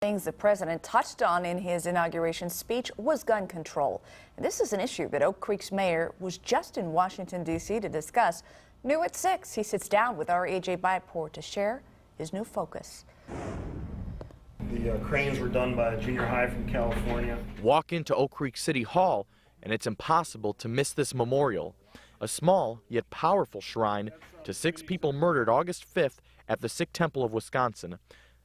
Things the president touched on in his inauguration speech was gun control. And this is an issue that Oak Creek's mayor was just in Washington, D.C. to discuss. New at 6, he sits down with our A.J. Byport to share his new focus. The cranes were done by a junior high from California. Walk into Oak Creek City Hall, and it's impossible to miss this memorial. A small yet powerful shrine to 6 people murdered August 5th at the Sikh Temple of Wisconsin.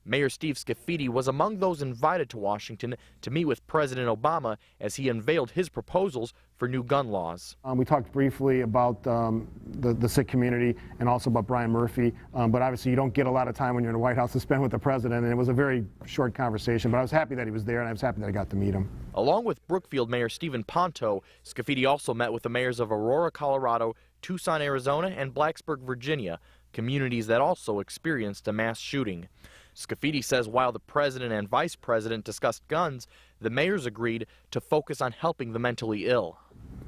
Mayor Steve Scaffidi was among those invited to Washington to meet with President Obama as he unveiled his proposals for new gun laws. We talked briefly about the Sikh community and also about Brian Murphy, but obviously you don't get a lot of time when you're in the White House to spend with the president, and it was a very short conversation, but I was happy that he was there and I was happy that I got to meet him. Along with Brookfield Mayor Stephen Ponto, Scaffidi also met with the mayors of Aurora, Colorado, Tucson, Arizona, and Blacksburg, Virginia, communities that also experienced a mass shooting. Scaffidi says while the president and vice president discussed guns, the mayors agreed to focus on helping the mentally ill.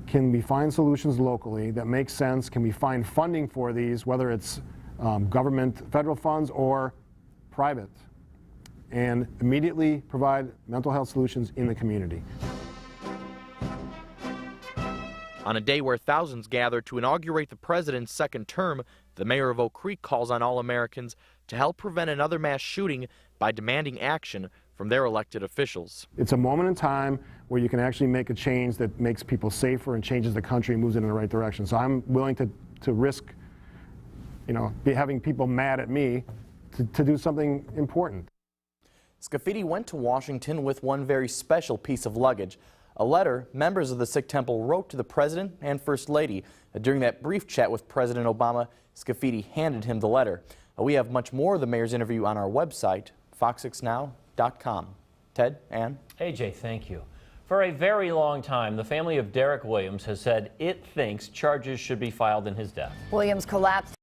Can we find solutions locally that make sense? Can we find funding for these, whether it's government, federal funds or private, and immediately provide mental health solutions in the community? On a day where thousands gathered to inaugurate the president's second term, the mayor of Oak Creek calls on all Americans to help prevent another mass shooting by demanding action from their elected officials. It's a moment in time where you can actually make a change that makes people safer and changes the country and moves it in the right direction. So I'm willing to risk, having people mad at me to do something important. Scaffidi went to Washington with one very special piece of luggage. A letter members of the Sikh Temple wrote to the President and First Lady. During that brief chat with President Obama, Scaffidi handed him the letter. We have much more of the mayor's interview on our website, fox6now.com. Ted, Ann? AJ, thank you. For a very long time, the family of Derek Williams has said it thinks charges should be filed in his death. Williams collapsed